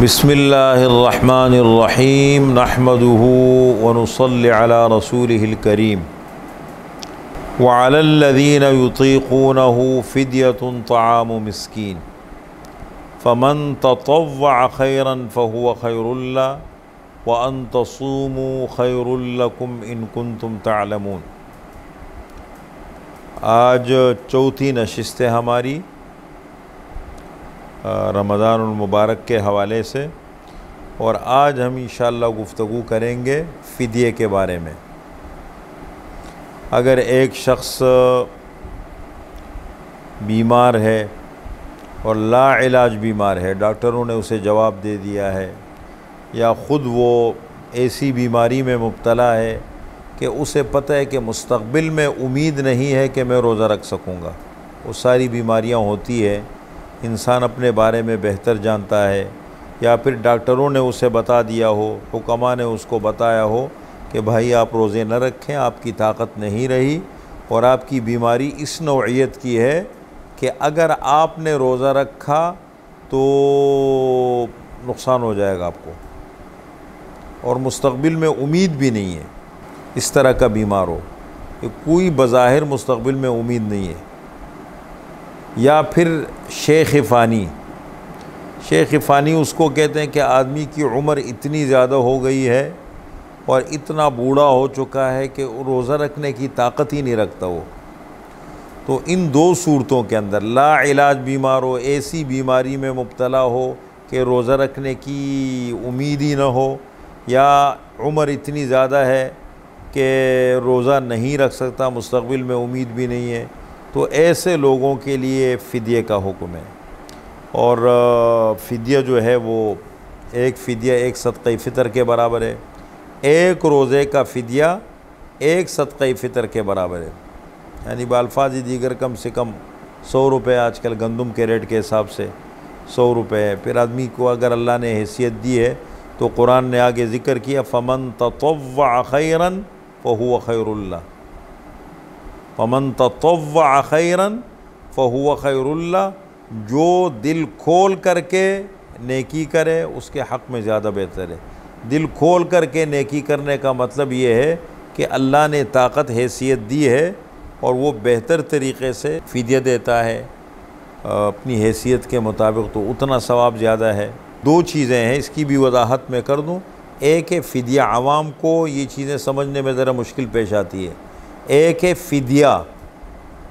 बिस्मिल्लाहिर्रहमानिर्रहीम नहमदुहु व नुसल्ली अला रसूलिहिल करीम व अलल्लज़ीना युतीक़ूनहु फ़िद्यतुन तआमु मिस्कीन फ़मन ततव्वअ खैरन फ़हुव खैरुल लहु व अन तसूमू खैरुल लकुम इन कुंतुम तअलमून। आज चौथी नशिस्त है हमारी रमज़ानुल मुबारक के हवाले से, और आज हम इंशाअल्लाह गुफ्तगू करेंगे फ़िदिये के बारे में। अगर एक शख्स बीमार है और लाइलाज बीमार है, डॉक्टरों ने उसे जवाब दे दिया है, या ख़ुद वो ऐसी बीमारी में मुब्तला है कि उसे पता है कि मुस्तक़बिल में उम्मीद नहीं है कि मैं रोज़ा रख सकूँगा। वो सारी बीमारियाँ होती है, इंसान अपने बारे में बेहतर जानता है, या फिर डॉक्टरों ने उसे बता दिया हो, हुक्मा ने उसको बताया हो कि भाई आप रोज़े न रखें, आपकी ताकत नहीं रही और आपकी बीमारी इस नौइयत की है कि अगर आपने रोज़ा रखा तो नुकसान हो जाएगा आपको, और मुस्तक़बिल में उम्मीद भी नहीं है। इस तरह का बीमार हो कि कोई बज़ाहिर मुस्तक़बिल में उम्मीद नहीं है। या फिर शेख फ़ानी उसको कहते हैं कि आदमी की उम्र इतनी ज़्यादा हो गई है और इतना बूढ़ा हो चुका है कि रोज़ा रखने की ताकत ही नहीं रखता वो। तो इन दो सूरतों के अंदर लाइलाज बीमार हो, ऐसी बीमारी में मुब्तला हो कि रोज़ा रखने की उम्मीद ही न हो, या उम्र इतनी ज़्यादा है कि रोज़ा नहीं रख सकता, मुस्तक़बिल में उम्मीद भी नहीं है, तो ऐसे लोगों के लिए फ़िदिये का हुक्म है। और फ़िदिया जो है वो एक फ़िदिया एक सदक़े फ़ितर के बराबर है। एक रोज़े का फ़िदिया एक सदक़े फ़ितर के बराबर है, यानी बाल्फाज़ दीगर कम से कम 100 रुपये आजकल गंदम के रेट के हिसाब से 100 रुपये है। फिर आदमी को अगर अल्लाह ने हैसियत दी है तो कुरान ने आगे ज़िक्र किया फ़मन ततव्वअ खैरन फ़हुव खैरुल लहु, फ़मन ततव्वअ खैरन फ़हुव खैरुल लहु, जो दिल खोल करके नेकी करे उसके हक़ में ज़्यादा बेहतर है। दिल खोल करके नेकी करने का मतलब ये है कि अल्लाह ने ताकत हैसियत दी है और वो बेहतर तरीक़े से फ़िदिया देता है अपनी हैसियत के मुताबिक, तो उतना सवाब ज़्यादा है। दो चीज़ें हैं, इसकी भी वजाहत मैं कर दूँ। एक है फ़िदिया, आवाम को ये चीज़ें समझने में ज़रा मुश्किल पेश आती है। एक है फ़िदिया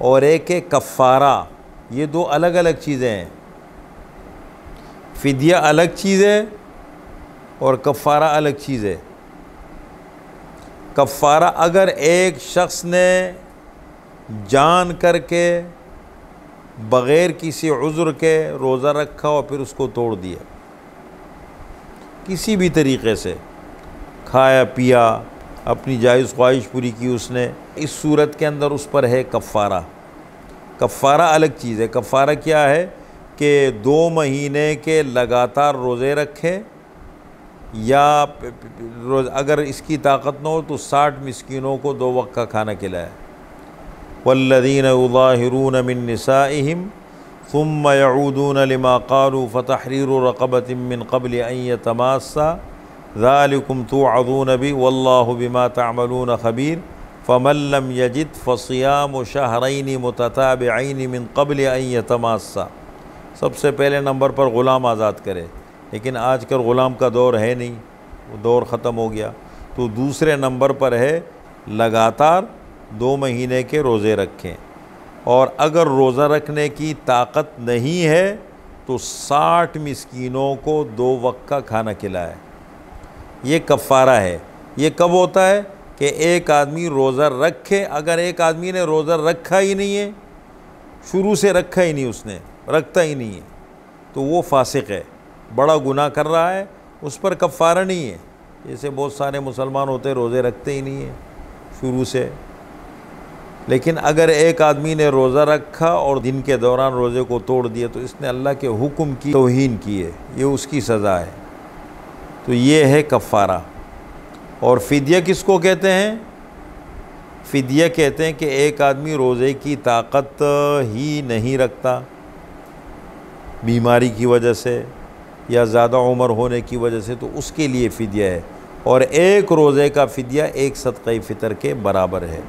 और एक है कफ़ारा, ये दो अलग अलग चीज़ें हैं। फ़िदिया अलग चीज़ है और कफ़ारा अलग चीज़ है। कफ़ारा अगर एक शख्स ने जान करके बग़ैर किसी उज़्र के रोज़ा रखा और फिर उसको तोड़ दिया, किसी भी तरीक़े से खाया पिया, अपनी जायज़ ख्वाहिश पूरी की उसने, इस सूरत के अंदर उस पर है कफ़ारा। कफ़ारा अलग चीज़ है। कफ़ारा क्या है कि 2 महीने के लगातार रोज़े रखे, या अगर इसकी ताकत न हो तो 60 मिस्कीनों को 2 वक्त का खाना खिलाए। वल्लज़ीना युज़ाहिरून मिन निसाइहिम सुम्मा यऊदून लिमा क़ालू फ़तहरीरु रक़बतिन मिन क़ब्लि अन यतमास्सा ज़ालिकुम तुअज़ून बिही वल्लाहु बिमा तअमलून ख़बीर फ़मन लम यजिद फ़सियामु शहरैनि मुतताबिअैनि मिन क़ब्लि अन यतमास्सा। सबसे पहले नंबर पर ग़ुलाम आज़ाद करे, लेकिन आजकल ग़ुलाम का दौर है नहीं, वो दौर ख़त्म हो गया। तो दूसरे नंबर पर है लगातार 2 महीने के रोज़े रखें, और अगर रोज़ा रखने की ताकत नहीं है तो 60 मिस्कीनों को 2 वक्त का खाना खिलाए। ये कफ़ारा है। ये कब होता है कि एक आदमी रोज़ा रखे, अगर एक आदमी ने रोज़ा रखा ही नहीं है, शुरू से रखा ही नहीं, उसने रखता ही नहीं है, तो वो फासिक है, बड़ा गुनाह कर रहा है, उस पर कफ़ारा नहीं है। जैसे बहुत सारे मुसलमान होते रोज़े रखते ही नहीं है शुरू से। लेकिन अगर एक आदमी ने रोज़ा रखा और दिन के दौरान रोज़े को तोड़ दिया तो इसने अल्लाह के हुक्म की तौहीन की है, ये उसकी सज़ा है। तो ये है कफ़ारा। और फ़िदिया किसको कहते हैं? फ़िदिया कहते हैं कि एक आदमी रोज़े की ताकत ही नहीं रखता बीमारी की वजह से, या ज़्यादा उम्र होने की वजह से, तो उसके लिए फ़िदिया है। और एक रोज़े का फ़िदिया एक सदक़े फ़ितर के बराबर है।